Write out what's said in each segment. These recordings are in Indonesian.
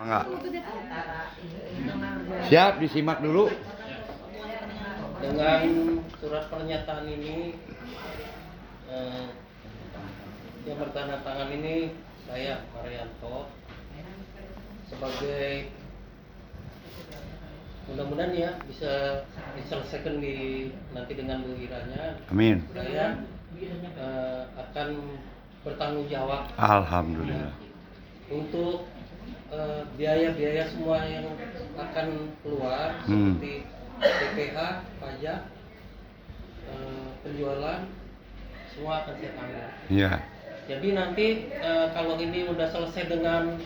Enggak. Siap, disimak dulu. Dengan surat pernyataan ini yang bertanda tangan ini saya Marianto sebagai, mudah-mudahan ya bisa diselesaikan nanti dengan Bu Iranya. Amin. Saya akan bertanggung jawab. Alhamdulillah. Untuk biaya-biaya semua yang akan keluar seperti PPh, pajak, penjualan, semua akan saya tanggung. Iya. Jadi nanti kalau ini udah selesai dengan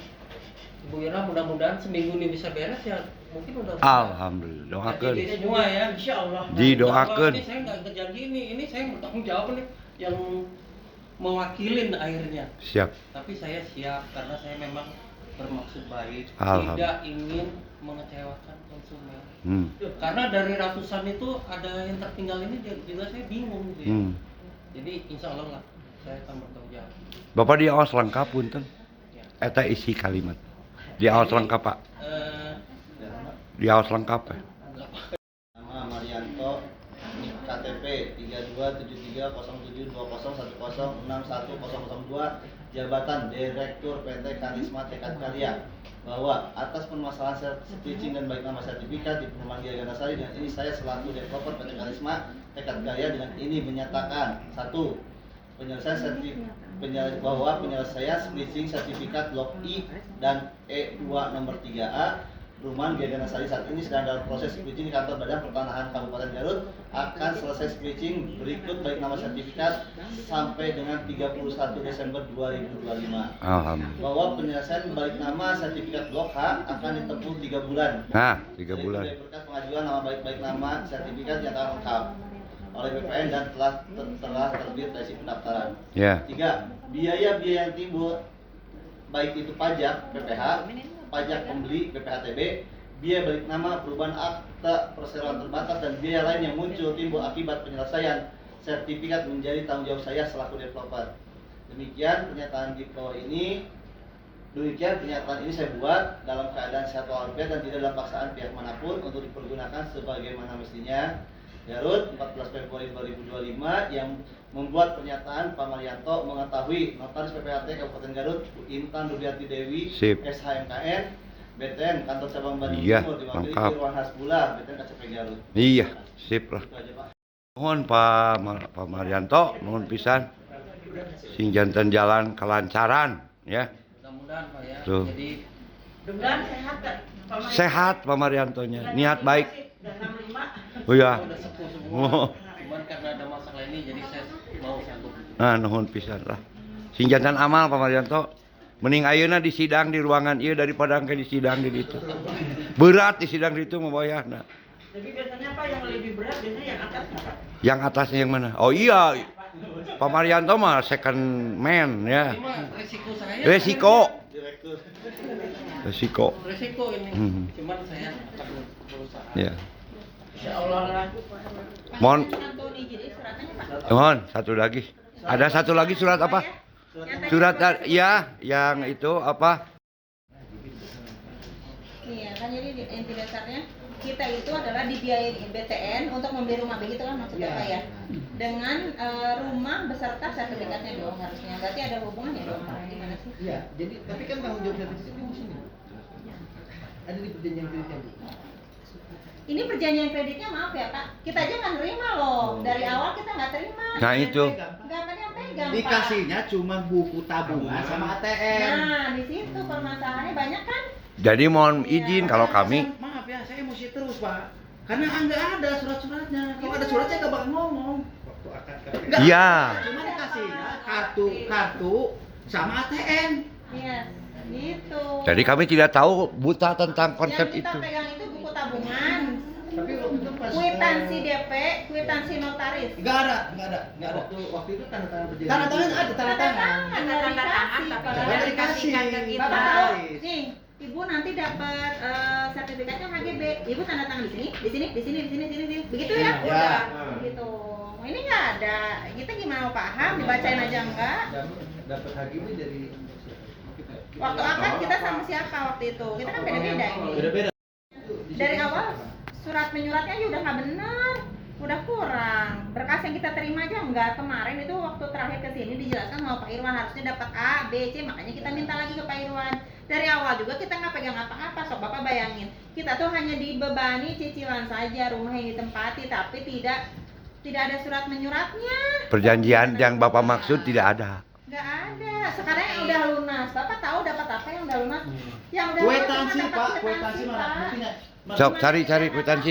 Bu Ira, mudah-mudahan seminggu ini bisa beres ya, mungkin udah. Alhamdulillah. Doakan. Jadi semua ya, insya Allah. Didoakan. Ini saya nggak janji ini saya bertanggung jawab nih yang mewakilin akhirnya. Siap. Tapi saya siap karena saya memang bermaksud baik, Alhamdulillah. tidak ingin mengecewakan konsumen. Karena dari ratusan itu ada yang tertinggal ini juga saya bingung gitu ya. Jadi insya Allah lah saya akan bertanggung jawab. Bapak diawas lengkap punten. Ya. Eta isi kalimat. Diawas lengkap, Pak. Diawas lengkap, Pak. Nama Marianto, KTP 3273072010106102, jabatan Direktur PT Karisma Tekad Karya, bahwa atas permasalahan switching dan baik nama sertifikat di Perumahan Gaya Gandasari, dengan ini saya selaku developer PT Karisma Tekad Karya dengan ini menyatakan satu, bahwa penyelesaian switching sertifikat Blok I dan E2 nomor 3A Perumahan Gaya Gandasari saat ini sedang dalam proses switching di kantor Badan Pertanahan Kabupaten Garut, akan selesai switching berikut baik nama sertifikat sampai dengan 31 Desember 2025. Alhamdulillah. Bahwa penyelesaian balik nama sertifikat Blok H akan ditempuh 3 bulan. Nah, 3 bulan. Dari berkas pengajuan nama baik nama sertifikat yang telah lengkap oleh BPN dan telah terbit resi pendaftaran. Ya. 3. Biaya-biaya yang timbul baik itu pajak PPh, pajak pembeli PPHTB, biaya balik nama, perubahan akta perseroan terbatas, dan biaya lain yang muncul timbul akibat penyelesaian sertifikat menjadi tanggung jawab saya selaku developer. Demikian pernyataan di bawah ini. Demikian pernyataan ini saya buat dalam keadaan sehat walafiat dan tidak dalam paksaan pihak manapun untuk dipergunakan sebagaimana mestinya. Garut, 14 Februari 2025, yang membuat pernyataan Pak Marianto mengetahui Notaris PPHT Kabupaten Garut Intan Rudiati Dewi, SHMKN, BTN Kantor Cabang Bandung Timur, diwakili Irwan Hasbullah, BTN KCP Garut. Iya, sip lah. Itu aja, Pak. Mohon Pak Marianto, mohon pisan sing janten jalan kelancaran ya. Mudah-mudahan Pak ya. Tuh. Jadi mudah-mudahan sehat kan? Sehat Pak Mariantonya, niat baik. Oh ya. udah sepuh semua. Cuman karena ada masalah ini jadi saya mau sanggup. Nah, nuhun pisan lah. Sing jantan amal Pak Marianto. Mending ayeuna di sidang di ruangan ieu daripada engke di sidang di ditu. Berat di sidang di ditu membayarna. Jadi biasanya apa yang lebih berat biasanya yang atas apa? Yang atasnya yang mana? Oh iya. Pak Marianto mah second man ya. Ini mah resiko saya. Resiko. Direktur. Resiko. Resiko ini. Cuman saya akan berusaha. Ya. Insya Allah lah. Mohon, Antoni jadi suratnya Pak. mohon satu lagi. Ada satu lagi surat apa? Surat ya, yang itu apa? Iya kan, jadi inti dasarnya kita itu adalah dibiayai BTN untuk membeli rumah, begitu kan maksudnya Pak ya? Dengan rumah beserta sertifikatnya dong harusnya. Berarti ada hubungannya dong Pak, gimana sih? Iya, jadi tapi kan tanggung jawab sertifikat di sini. Ada di perjanjian kreditnya, Bu. Ini perjanjian kreditnya maaf ya Pak, kita aja nggak terima loh. Dari awal kita nggak terima. Nah itu. Nggak ada yang pegang Pak. Dikasihnya cuma buku tabungan sama ATM. Nah di situ permasalahannya banyak kan? Jadi mohon izin kalau kami. Maaf ya, saya emosi terus, Pak. Karena nggak ada surat-suratnya. Kalau ada surat saya nggak bakal ngomong. Iya. Cuma dikasihnya kartu sama ATM. Iya, gitu. Jadi kami tidak tahu buta tentang konsep yang kita itu. pegang itu buku tabungan, Tapi waktu itu pas kwitansi DP, kwitansi notaris. nggak ada. Waktu itu tanda tangan perjanjian. Tanda tangan ada, tanda tangan. Tanda tangan tapi Coba nggak dikasih. dikasihkan ke kita. Bapak tahu, nih, Ibu nanti dapat sertifikatnya HGB. Ibu tanda tangan di sini, di sini, di sini, di sini, di sini. Begitu ya? Ya. Udah. Begitu. Ini nggak ada. Kita gimana mau paham? Dibacain aja enggak? Dapat HGB dari Waktu akad kita sama siapa waktu itu? Kita kan beda-beda ini. Beda-beda. Dari awal surat menyuratnya aja udah nggak benar, udah kurang. Berkas yang kita terima aja nggak. Kemarin itu waktu terakhir ke sini dijelaskan sama Pak Irwan harusnya dapat A, B, C, makanya kita minta lagi ke Pak Irwan. Dari awal juga kita nggak pegang apa-apa, sok Bapak bayangin. Kita tuh hanya dibebani cicilan saja rumah yang ditempati, tapi tidak ada surat menyuratnya. Perjanjian yang Bapak maksud tidak ada. Nggak ada. Sekarang yang udah lunas, Bapak tahu dapat apa yang udah lunas? Yang udah lunas Kwitansi cuma dapat Pak, kwitansi mana? Pak. Buktinya. Mas, Sok cari kwitansi.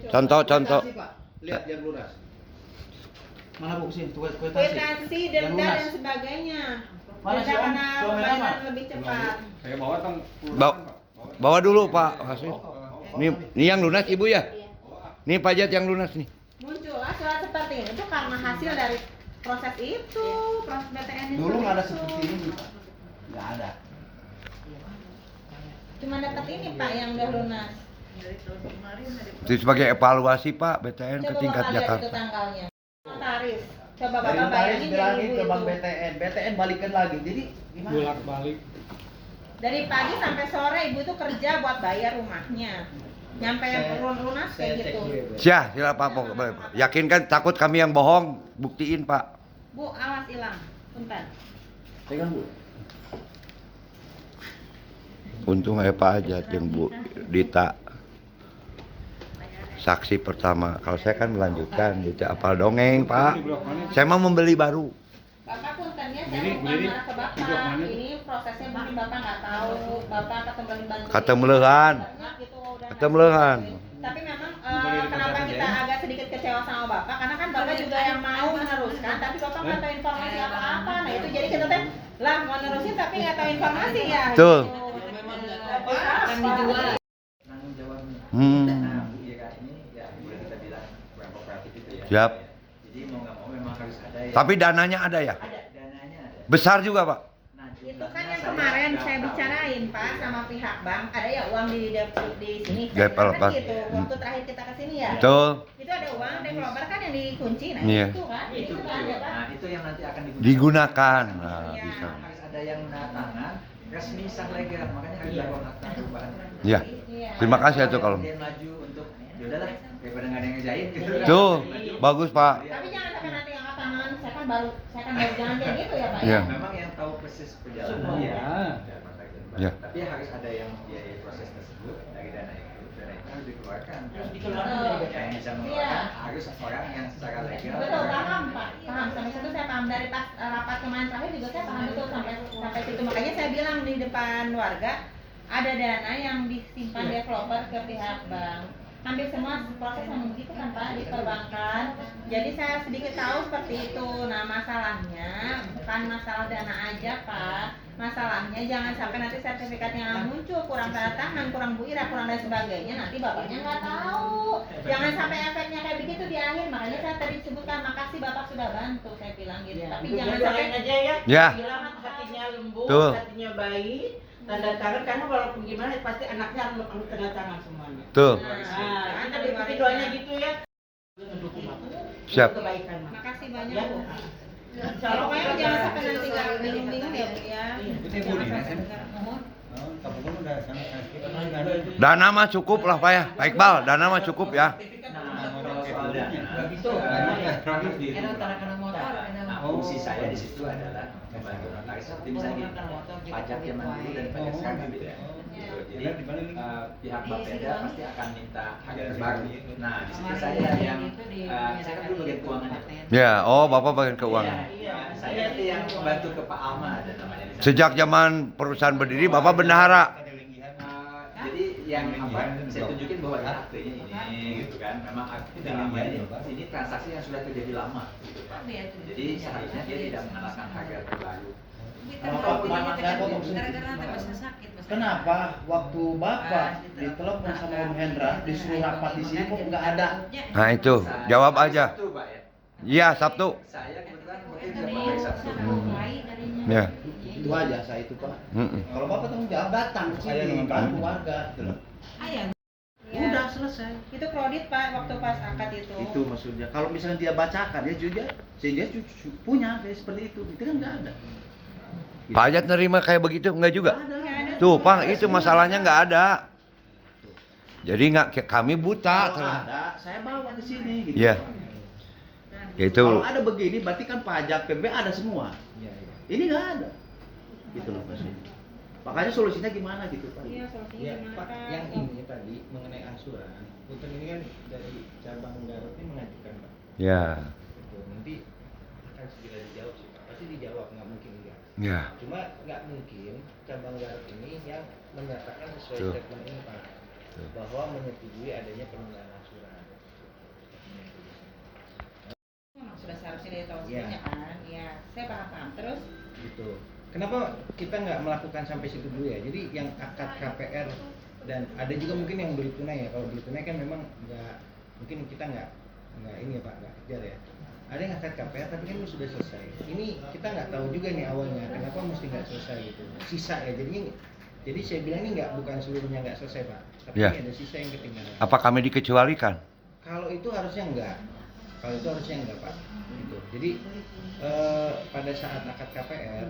Contoh. kwitansi, Pak. Lihat yang lunas. Mana Bu sini kwitansi? Kwitansi, Yang denda lunas. dan sebagainya. Mana sih, Denda Om? karena Suami pembayaran nama? lebih cepat. Saya bawa tang Bawa dulu Pak Hasil. Ini yang lunas Ibu ya? Ini pajak yang lunas nih. Muncullah surat seperti ini tuh karena hasil dari proses itu, proses BTN itu. Dulu nggak ada seperti ini, Pak. Nggak ada. Cuma dapat ini Pak yang udah lunas. Itu sebagai evaluasi Pak BTN ke Coba tingkat Bapak lihat itu Jakarta. tanggalnya. Notaris. Coba Dari Bapak notaris bayangin yang bilangin ibu ke bank itu. BTN, BTN balikan lagi. Jadi gimana? bolak-balik. Dari pagi sampai sore ibu tuh kerja buat bayar rumahnya. Nyampe yang lunas kayak gitu. Sila Pak yakinkan takut kami yang bohong, buktiin Pak. Bu, awas hilang. Punten. Pegang Bu. Untung Pak aja yang Bu Dita. Saksi pertama. Kalau saya kan melanjutkan gitu apal dongeng Pak. Saya mau membeli baru. Bapak punten ya, saya mau marah ke Bapak. Ini prosesnya mungkin Bapak nggak tahu. Bapak ketembelan bantu. Ketembelan. Gitu, udah Ketembelan. tapi memang kenapa kita agak sedikit kecewa sama Bapak karena kan Bapak juga yang mau meneruskan tapi Bapak nggak tahu informasi apa-apa. Nah itu jadi kita teh lah mau nerusin tapi nggak tahu informasi ya. Betul. Gitu. Memang nggak Apa? Akan dijual. Tanggung jawabnya. Hmm. Nah, Bu Ira ini ya boleh kita bilang kurang kooperatif itu ya. Siap. Jadi mau nggak mau memang harus ada ya. Tapi dananya ada ya? ada dananya ada. Besar juga Pak. Nah, Itu kan jumlahnya yang kemarin saya nggak tahu. bicarain Pak sama pihak bank ada ya uang di sini. Developer. Kan gitu. Waktu terakhir kita ke sini ya. Betul. Itu ada uang developer kan yang dikunci nah Iya. itu kan. Itu Itu kan ada Pak. Nah, itu yang nanti akan Digunakan. Nah, Iya. bisa. Harus ada yang menandatangan resmi sah legal, makanya harus dilakukan akta perubahan. Ya. Iya. Terima kasih atuh kalau. Dia maju untuk ya udahlah daripada nggak ada yang ngerjain gitu. Tuh, bagus Pak. Tapi jangan sampai nanti angkat tangan. Saya kan baru jangan kayak gitu ya Pak. Iya. Ya. Memang yang tahu persis perjalanan Semua. Ya. Tapi harus ada yang biayai proses tersebut dari dana itu harus dikeluarkan. Harus dikeluarkan dari BTN. Yang bisa Iya. mengeluarkan harus orang yang secara legal. Betul, paham Pak, paham. Sampai situ saya paham dari pas rapat kemarin terakhir juga saya paham betul sampai situ. Makanya saya bilang di depan warga ada dana yang disimpan developer ke pihak bank. Hampir semua proses yang begitu kan Pak di perbankan. Jadi saya sedikit tahu seperti itu. Nah masalahnya bukan masalah dana aja Pak. Masalahnya jangan sampai nanti sertifikatnya muncul kurang tanda tangan, kurang Bu Ira, kurang dan sebagainya. Nanti bapaknya nggak tahu. Jangan sampai efeknya kayak begitu di akhir. Makanya saya tadi sebutkan makasih Bapak sudah bantu. Saya bilang gitu. Ya, Tapi itu jangan doain sampai aja ya. Ya. Bilang hatinya lembut, Tuh. hatinya baik, tanda tangan karena walaupun gimana pasti anaknya harus tanda tangan semuanya. Tuh. Nah, kita doanya gitu ya. Mendukung Bapak. Siap. Untuk kebaikan Mak. makasih banyak Ya. Bu. Insya Allah Pokoknya jangan sampai nanti nggak bingung-bingung ya Bu ya. Itu Bu Dina kan? Mohon. Dana mah cukup lah Pak ya. Pak Iqbal, dana mah cukup ya. Nah, kalau soal dana Itu. harus di motor. Nah, fungsi saya di situ adalah membantu notaris seperti misalnya pajak zaman dulu dan pajak sekarang beda. Gitu. Jadi pihak Bapeda pasti akan minta harga terbaru. Nah, di situ saya yang saya kan dulu bagian keuangan ya. Ya, oh Bapak bagian keuangan. Iya, saya nanti yang membantu ke Pak Alma ada namanya. di sana. Sejak zaman perusahaan berdiri Bapak bendahara. Jadi yang apa saya tunjukin bahwa ya aktenya ini gitu kan memang akte dalam ini transaksi yang sudah terjadi lama gitu Pak. Jadi seharusnya dia tidak mengenakan harga terbaru. Kenapa waktu Bapak ditelepon sama Om Hendra disuruh rapat di sini kok nggak ada? Nah itu, jawab aja. Sabtu, Pak ya. Iya, Sabtu. Saya kebetulan bekerja Pak hari Sabtu. Ya. Itu aja saya itu Pak. Mm-mm. Kalau Bapak tanggung jawab datang ke sini bantu warga. Gitu loh. Udah selesai. Itu kredit Pak waktu pas akad itu. Itu maksudnya. Kalau misalnya dia bacakan dia juga sehingga punya kayak seperti itu. Itu kan nggak ada. Pak Ajat nerima kayak begitu enggak juga? Nggak ada Tuh, semua. Pak, itu masalahnya nggak ada. Jadi nggak kami buta. Kalau ada, saya bawa ke sini gitu. Iya. Itu Kalau ada begini berarti kan pajak PB ada semua. Iya, iya. Ini nggak ada. Gitu loh Pak. Makanya solusinya gimana gitu Pak? Iya, solusinya Ya, gimana, Pak, Pak? yang ini tadi mengenai angsuran, Punten ini kan dari cabang Garut ini mengajukan Pak. ya. Betul. Nanti akan segera dijawab sih Pak. Pasti dijawab, nggak mungkin enggak. Ya. Cuma nggak mungkin cabang Garut ini yang menyatakan sesuai Tuh. statement ini Pak, Tuh. bahwa menyetujui adanya penundaan angsuran. Memang sudah seharusnya dari tahun Iya. sebelumnya kan? Iya, saya paham. Terus Gitu. Kenapa kita nggak melakukan sampai situ dulu ya? Jadi yang akad KPR dan ada juga mungkin yang beli tunai ya. Kalau beli tunai kan memang nggak, mungkin kita nggak ini ya Pak, nggak kejar ya. Ada yang akad KPR tapi kan ini sudah selesai. Ini kita nggak tahu juga nih awalnya kenapa mesti nggak selesai gitu. Sisa ya. Jadi saya bilang ini bukan seluruhnya nggak selesai Pak. Tapi Ya. ini ada sisa yang ketinggalan. Apa kami dikecualikan? Kalau itu harusnya enggak. Kalau itu harusnya enggak, Pak. Gitu. Jadi pada saat akad KPR,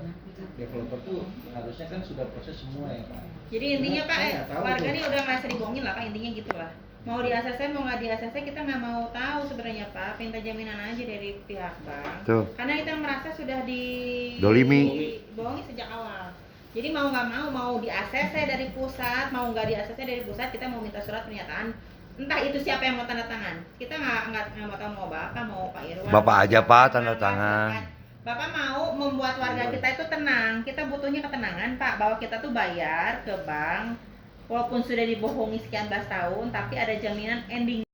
developer tuh harusnya kan sudah proses semua ya, Pak. jadi intinya Cuma Pak, saya nggak tahu warga tuh. ini udah ngerasa dibohongin lah Pak, intinya gitu lah. Mau di ACC mau nggak di ACC kita nggak mau tahu sebenarnya Pak, minta jaminan aja dari pihak bank. Tuh. Karena kita merasa sudah Dolimi. dibohongi sejak awal. Jadi mau nggak mau di ACC dari pusat, mau nggak di ACC dari pusat, kita mau minta surat pernyataan. Entah itu siapa yang mau tanda tangan. Kita nggak mau tahu mau Bapak, mau Pak Irwan. Bapak mau aja, siapa, Pak, tanda nggak, tangan. silakan. Bapak mau membuat warga kita itu tenang. Kita butuhnya ketenangan Pak, bahwa kita tuh bayar ke bank walaupun sudah dibohongi sekian belas tahun, tapi ada jaminan ending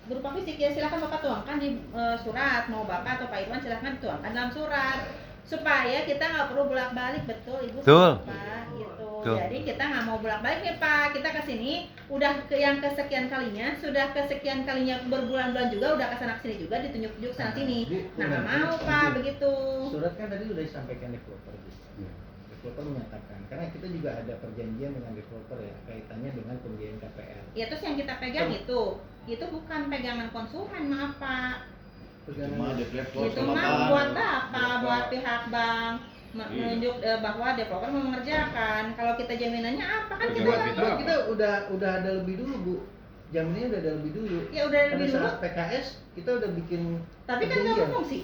berupa fisik. Ya silakan Bapak tuangkan di surat, mau Bapak atau Pak Irwan silakan tuangkan dalam surat supaya kita nggak perlu bolak-balik. Betul Ibu, Betul. Pak gitu. Betul. Jadi kita nggak mau bolak-balik nih Pak, kita kesini udah yang kesekian kalinya, sudah kesekian kalinya berbulan-bulan juga udah kesana kesini juga ditunjuk-tunjuk sana sini. Nah nggak mau Pak begitu. Surat kan tadi udah disampaikan developer gitu. Developer menyatakan, karena kita juga ada perjanjian dengan developer ya, kaitannya dengan pembiayaan KPR. Ya terus yang kita pegang itu bukan pegangan konsumen, maaf Pak. Cuma developer Itu sama mah bank. buat apa? Buat pihak bank menunjuk bahwa developer mau mengerjakan. Kalau kita jaminannya apa kan kita Pegangan nggak- kita apa? Kita udah ada lebih dulu Bu, jaminannya udah ada lebih dulu. Ya udah Pada lebih dulu. saat PKS kita udah bikin Tapi kan nggak perjanjian. berfungsi.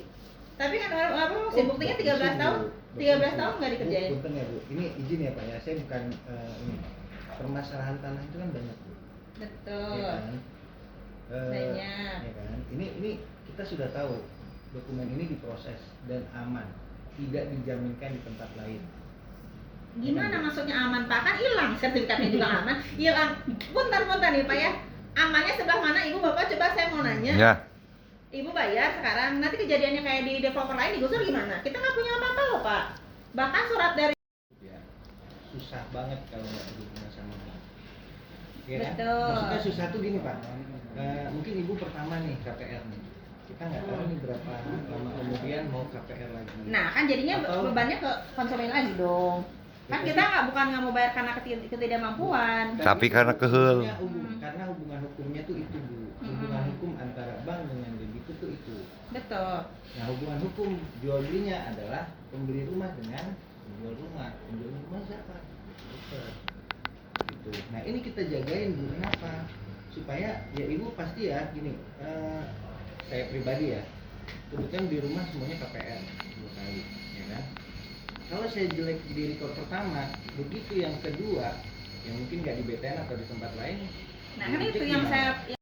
Tapi kan nggak berfungsi. Buktinya 13 tahun, 13 tahun nggak dikerjain. Bu, punten ya Bu, ini izin ya Pak ya, saya bukan ini. Permasalahan tanah itu kan banyak Bu. Betul. Ya kan? Banyak. Ya kan? Ini kita sudah tahu dokumen ini diproses dan aman, tidak dijaminkan di tempat lain. Gimana maksudnya aman Pak? Kan hilang sertifikatnya juga aman. Hilang. Bentar nih Pak ya. Amannya sebelah mana Ibu Bapak? Coba saya mau nanya. Ya. Ibu bayar sekarang, nanti kejadiannya kayak di developer lain digusur gimana? Kita nggak punya apa-apa loh Pak. Bahkan surat dari Ya, susah banget kalau nggak berhubungan sama ini. Ya kan? Betul. Maksudnya susah tuh gini Pak. Mungkin Ibu pertama nih KPR nih. Kita nggak tahu nih berapa lama kemudian mau KPR lagi. Nah kan jadinya Atau- bebannya ke konsumen lagi dong. Kan kita bukan nggak mau bayar karena ketidakmampuan. Tapi karena keheul. Karena hubungan hukumnya tuh itu Bu. Hubungan hukum antara bank dengan debitur tuh itu. Betul. Nah hubungan hukum jual belinya adalah pembeli rumah dengan penjual rumah. Penjual rumah siapa? Developer. Gitu. Nah ini kita jagain Bu. Kenapa? Supaya ya Ibu pasti ya gini. Saya pribadi ya. Kebetulan di rumah semuanya KPR 2 kali, ya kan? Kalau saya jelek di record pertama, begitu yang kedua, yang mungkin nggak di BTN atau di tempat lain. Nah kan dicek itu yang gimana? saya